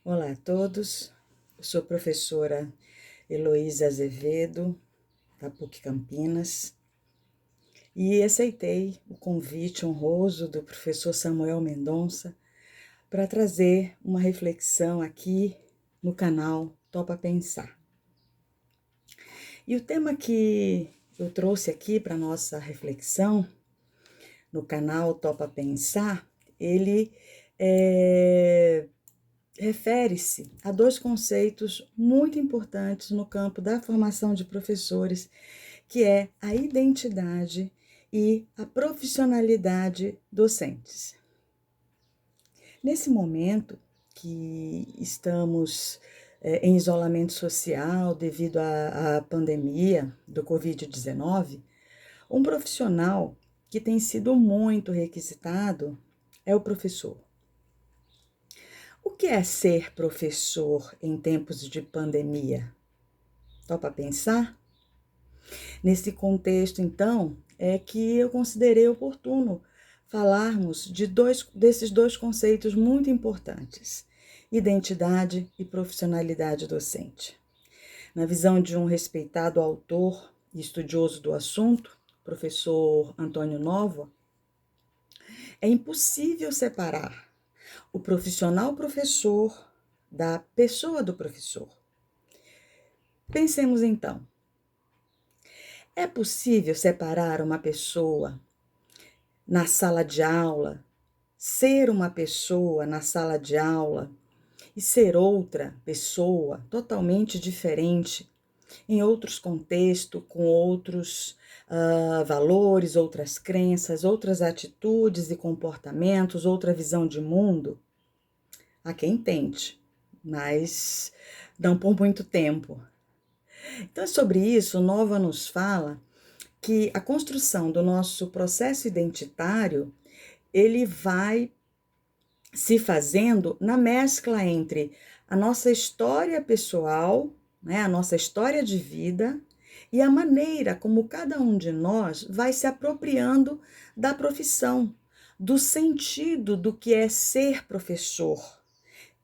Olá a todos, eu sou a professora Heloísa Azevedo, da PUC Campinas, e aceitei o convite honroso do professor Samuel Mendonça para trazer uma reflexão aqui no canal Topa Pensar. E o tema que eu trouxe aqui para nossa reflexão no canal Topa Pensar, ele refere-se a dois conceitos muito importantes no campo da formação de professores, que é a identidade e a profissionalidade docentes. Nesse momento que estamos em isolamento social devido à pandemia do Covid-19, um profissional que tem sido muito requisitado é o professor. O que é ser professor em tempos de pandemia? Topa pensar? Nesse contexto, então, é que eu considerei oportuno falarmos desses dois conceitos muito importantes: identidade e profissionalidade docente. Na visão de um respeitado autor e estudioso do assunto, professor Antônio Novo, é impossível separar o profissional professor da pessoa do professor. Pensemos então, é possível separar uma pessoa na sala de aula, ser uma pessoa na sala de aula e ser outra pessoa totalmente diferente, em outros contextos, com outros valores, outras crenças, outras atitudes e comportamentos, outra visão de mundo? Há quem tente, mas não por muito tempo. Então, sobre isso, Nova nos fala que a construção do nosso processo identitário, ele vai se fazendo na mescla entre a nossa história pessoal, né, a nossa história de vida, e a maneira como cada um de nós vai se apropriando da profissão, do sentido do que é ser professor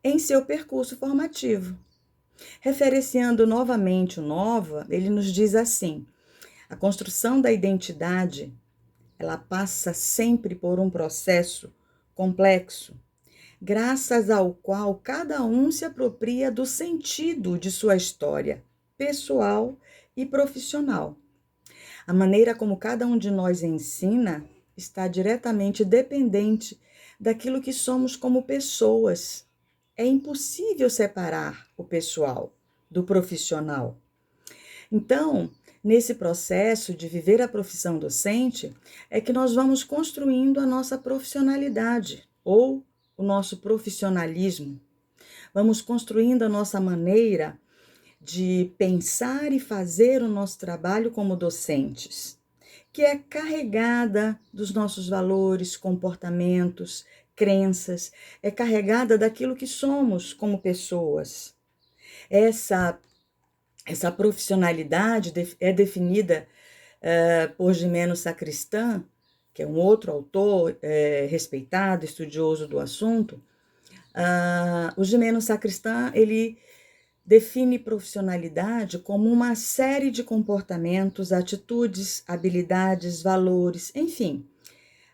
em seu percurso formativo. Referenciando novamente o Nova, ele nos diz assim: a construção da identidade, ela passa sempre por um processo complexo, graças ao qual cada um se apropria do sentido de sua história pessoal e profissional. A maneira como cada um de nós ensina está diretamente dependente daquilo que somos como pessoas. É impossível separar o pessoal do profissional. Então, nesse processo de viver a profissão docente, é que nós vamos construindo a nossa profissionalidade ou o nosso profissionalismo. Vamos construindo a nossa maneira de pensar e fazer o nosso trabalho como docentes, que é carregada dos nossos valores, comportamentos, crenças, é carregada daquilo que somos como pessoas. Essa profissionalidade é definida por Gimeno Sacristan, que é um outro autor respeitado, estudioso do assunto. O Gimeno Sacristan, ele define profissionalidade como uma série de comportamentos, atitudes, habilidades, valores, enfim,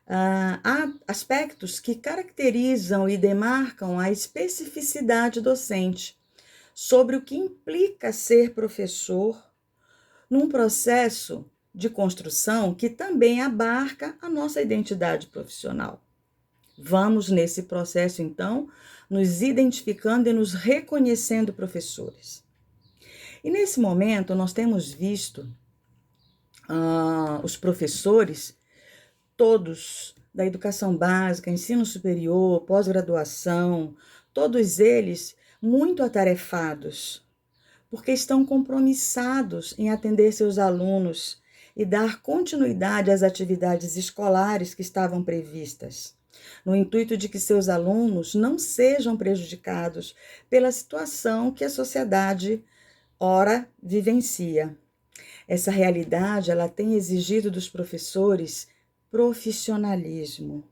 há aspectos que caracterizam e demarcam a especificidade docente sobre o que implica ser professor num processo de construção que também abarca a nossa identidade profissional. Vamos, nesse processo, então, nos identificando e nos reconhecendo professores. E nesse momento, nós temos visto os professores, todos da educação básica, ensino superior, pós-graduação, todos eles muito atarefados, porque estão compromissados em atender seus alunos e dar continuidade às atividades escolares que estavam previstas, no intuito de que seus alunos não sejam prejudicados pela situação que a sociedade ora vivencia. Essa realidade, ela tem exigido dos professores profissionalismo.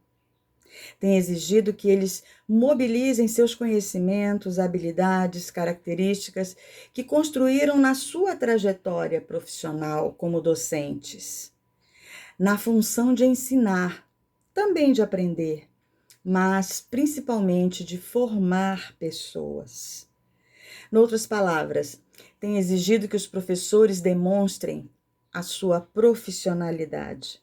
Tem exigido que eles mobilizem seus conhecimentos, habilidades, características que construíram na sua trajetória profissional como docentes, na função de ensinar, também de aprender, mas principalmente de formar pessoas. Em outras palavras, tem exigido que os professores demonstrem a sua profissionalidade.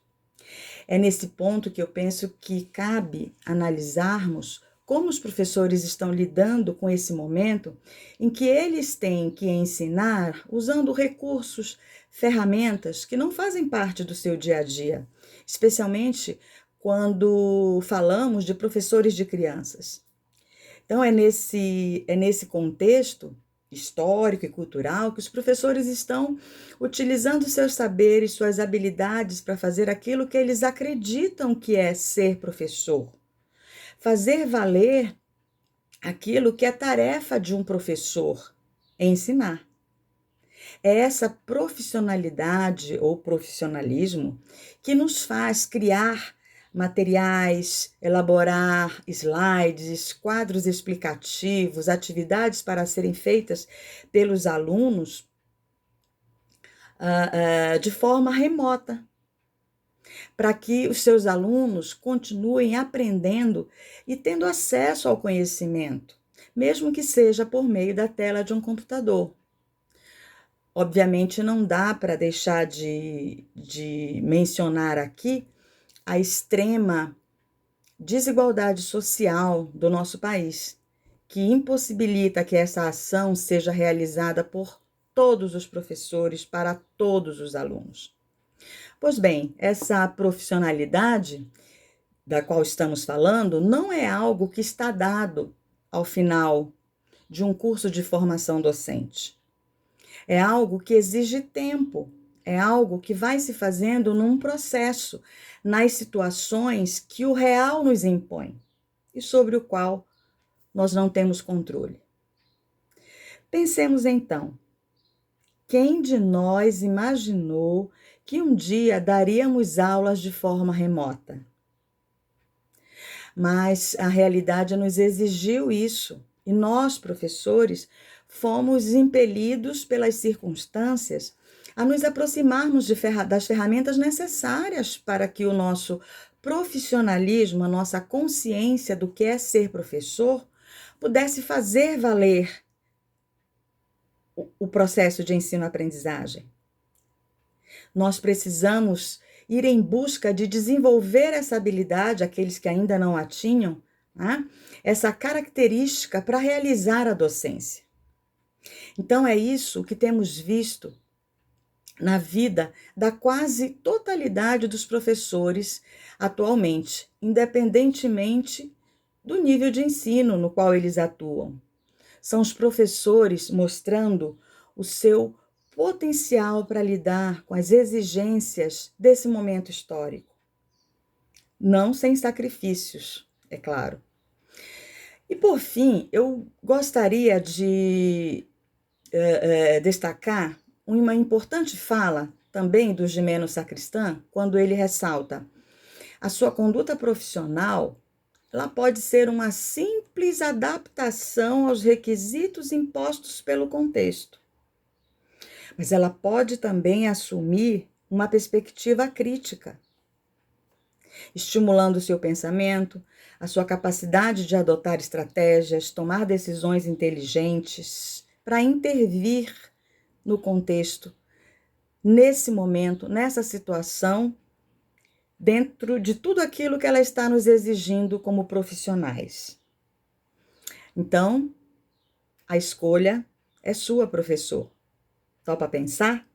É nesse ponto que eu penso que cabe analisarmos como os professores estão lidando com esse momento em que eles têm que ensinar usando recursos, ferramentas que não fazem parte do seu dia a dia, especialmente quando falamos de professores de crianças. Então, é nesse contexto histórico e cultural que os professores estão utilizando seus saberes, suas habilidades para fazer aquilo que eles acreditam que é ser professor. Fazer valer aquilo que é tarefa de um professor, ensinar. É essa profissionalidade ou profissionalismo que nos faz criar materiais, elaborar slides, quadros explicativos, atividades para serem feitas pelos alunos de forma remota, para que os seus alunos continuem aprendendo e tendo acesso ao conhecimento, mesmo que seja por meio da tela de um computador. Obviamente, não dá para deixar de mencionar aqui a extrema desigualdade social do nosso país, que impossibilita que essa ação seja realizada por todos os professores para todos os alunos. Pois bem, essa profissionalidade da qual estamos falando não é algo que está dado ao final de um curso de formação docente. É algo que exige tempo, é algo que vai se fazendo num processo, nas situações que o real nos impõe e sobre o qual nós não temos controle. Pensemos então, quem de nós imaginou que um dia daríamos aulas de forma remota? Mas a realidade nos exigiu isso e nós, professores, fomos impelidos pelas circunstâncias a nos aproximarmos das ferramentas necessárias para que o nosso profissionalismo, a nossa consciência do que é ser professor, pudesse fazer valer o processo de ensino-aprendizagem. Nós precisamos ir em busca de desenvolver essa habilidade, aqueles que ainda não a tinham, né? Essa característica para realizar a docência. Então, é isso que temos visto na vida da quase totalidade dos professores atualmente, independentemente do nível de ensino no qual eles atuam. São os professores mostrando o seu potencial para lidar com as exigências desse momento histórico. Não sem sacrifícios, é claro. E, por fim, eu gostaria de destacar uma importante fala também do Gimeno Sacristã, quando ele ressalta: a sua conduta profissional ela pode ser uma simples adaptação aos requisitos impostos pelo contexto, mas ela pode também assumir uma perspectiva crítica, estimulando o seu pensamento, a sua capacidade de adotar estratégias, tomar decisões inteligentes para intervir no contexto, nesse momento, nessa situação, dentro de tudo aquilo que ela está nos exigindo como profissionais. Então, a escolha é sua, professor. Topa pensar?